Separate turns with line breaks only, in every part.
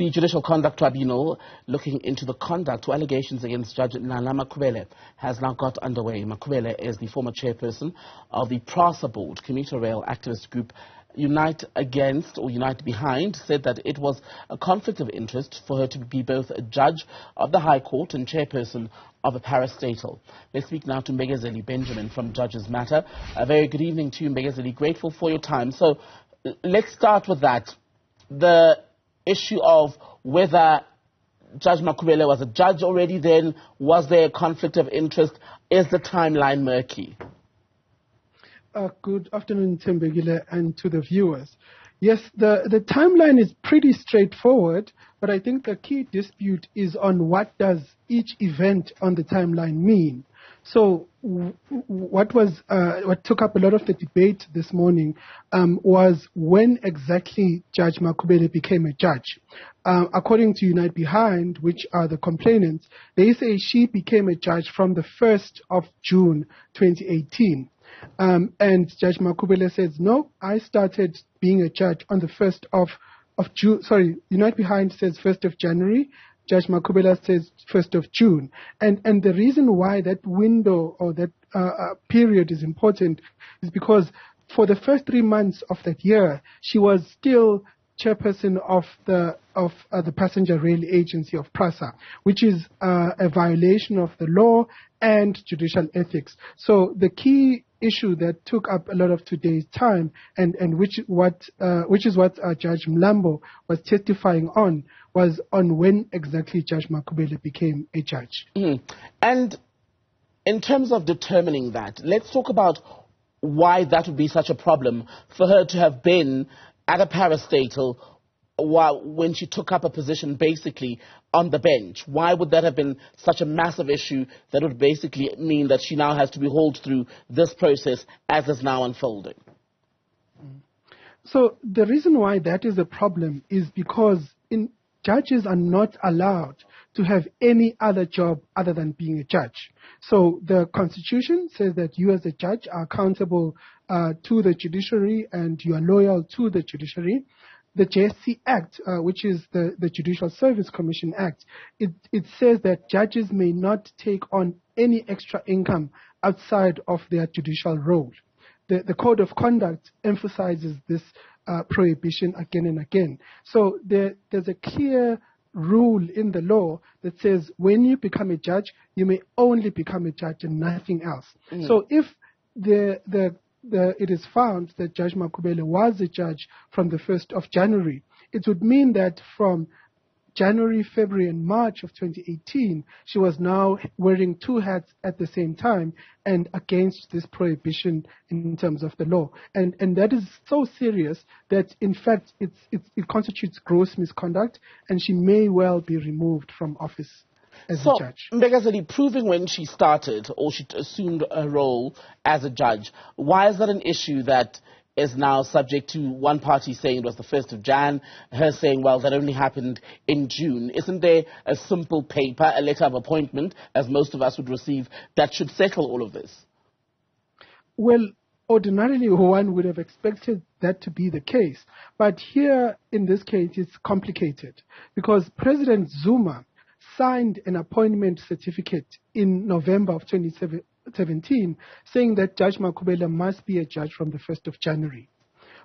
The Judicial Conduct Tribunal, looking into the conduct or allegations against Judge Nana Makhubele, has now got underway. Makhubele is the former chairperson of the Prasa board. Commuter rail activist group Unite Against or Unite Behind said that it was a conflict of interest for her to be both a judge of the High Court and chairperson of a parastatal. Let's speak now to Mbekezeli Benjamin from Judges Matter. A very good evening to you, Mbekezeli. Grateful for your time. So let's start with that. The issue of whether Judge Makhubele was a judge already then, was there a conflict of interest? Is the timeline murky?
Good afternoon, Tembegile, and to the viewers. Yes, the timeline is pretty straightforward, but I think the key dispute is on what does each event on the timeline mean. So what took up a lot of the debate this morning was when exactly Judge Makhubele became a judge. According to Unite Behind, which are the complainants, they say she became a judge from the 1st of June 2018. And Judge Makhubele says, no, I started being a judge on the 1st of June. Sorry, Unite Behind says 1st of January. Judge Makhubele says 1st of June. And the reason why that window or that period is important is because for the first 3 months of that year, she was still chairperson of the passenger rail agency of Prasa, which is a violation of the law and judicial ethics. So the key issue that took up a lot of today's time and which is what Judge Mlambo was testifying on was on when exactly Judge Makhubele became a judge.
Mm-hmm. And in terms of determining that, let's talk about why that would be such a problem for her to have been at a parastatal when she took up a position basically on the bench. Why would that have been such a massive issue that would basically mean that she now has to be hauled through this process as is now unfolding?
So the reason why that is a problem is because judges are not allowed to have any other job other than being a judge. So the Constitution says that you as a judge are accountable to the judiciary and you are loyal to the judiciary. The JSC Act, which is the Judicial Service Commission Act, it says that judges may not take on any extra income outside of their judicial role. The Code of Conduct emphasizes this prohibition again and again. So there's a clear rule in the law that says when you become a judge, you may only become a judge and nothing else. Mm. So if it is found that Judge Makhubele was a judge from the 1st of January, it would mean that from January, February, and March of 2018, she was now wearing two hats at the same time and against this prohibition in terms of the law. And that is so serious that, in fact, it constitutes gross misconduct, and she may well be removed from office as a judge.
Mbekezeli, proving when she started or she assumed a role as a judge, why is that an issue that is now subject to one party saying it was the 1st of Jan, her saying, well, that only happened in June? Isn't there a simple paper, a letter of appointment, as most of us would receive, that should settle all of this?
Well, ordinarily one would have expected that to be the case. But here, in this case, it's complicated because President Zuma signed an appointment certificate in November of 2017 saying that Judge Makhubele must be a judge from the 1st of January.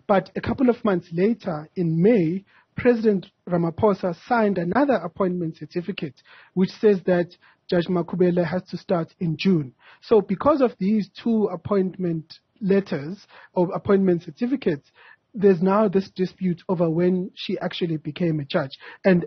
But a couple of months later, in May, President Ramaphosa signed another appointment certificate which says that Judge Makhubele has to start in June. So because of these two appointment letters or appointment certificates, there's now this dispute over when she actually became a judge. And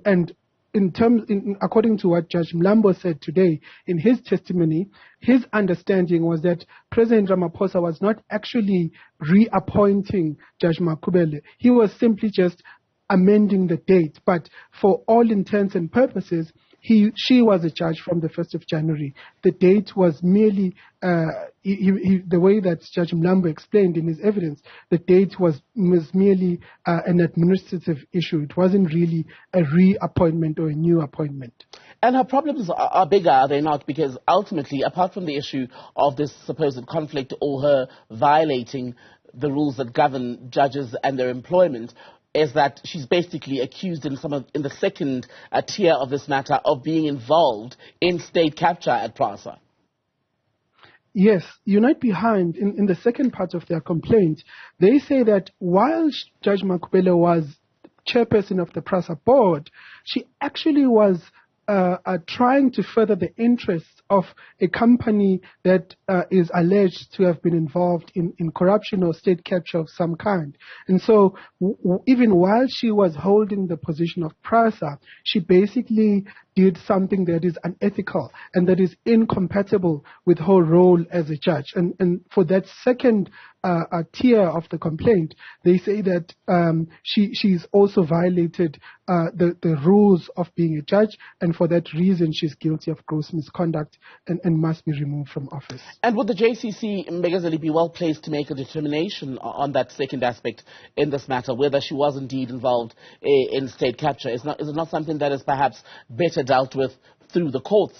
according to what Judge Mlambo said today in his testimony, his understanding was that President Ramaphosa was not actually reappointing Judge Makhubele. He was simply just amending the date. But for all intents and purposes, she was a judge from the 1st of January. The date was merely, the way that Judge Mlambo explained in his evidence, the date was merely an administrative issue. It wasn't really a reappointment or a new appointment.
And her problems are bigger, are they not? Because ultimately, apart from the issue of this supposed conflict or her violating the rules that govern judges and their employment, is that she's basically accused in the second tier of this matter of being involved in state capture at Prasa.
Yes, Unite Behind, in the second part of their complaint, they say that while Judge Makhubele was chairperson of the Prasa board, she actually was trying to further the interests of a company that is alleged to have been involved in corruption or state capture of some kind. And so even while she was holding the position of Prasa, she basically did something that is unethical and that is incompatible with her role as a judge. And for that second tier of the complaint, they say that she's also violated the rules of being a judge, and for that reason she's guilty of gross misconduct and must be removed from office.
And would the JCC, Mbekezeli, be well placed to make a determination on that second aspect in this matter, whether she was indeed involved in state capture? Is it not something that is perhaps better dealt with through the courts?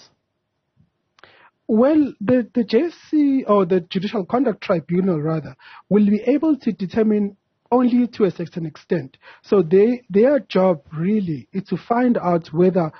Well, the JSC, or the Judicial Conduct Tribunal rather, will be able to determine only to a certain extent. So their job really is to find out whether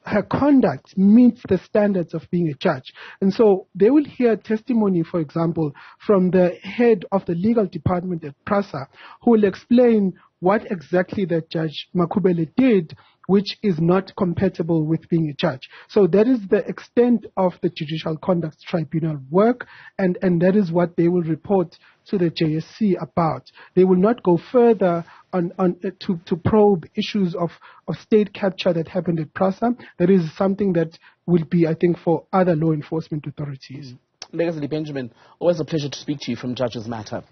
her conduct meets the standards of being a judge. And so they will hear testimony, for example, from the head of the legal department at Prasa, who will explain what exactly that Judge Makhubele did, which is not compatible with being a judge. So that is the extent of the Judicial Conduct Tribunal work, and that is what they will report to the JSC about. They will not go further to probe issues of state capture that happened at Prasa. That is something that will be, I think, for other law enforcement authorities.
Mbekezeli Benjamin, always a pleasure to speak to you from Judge's Matter.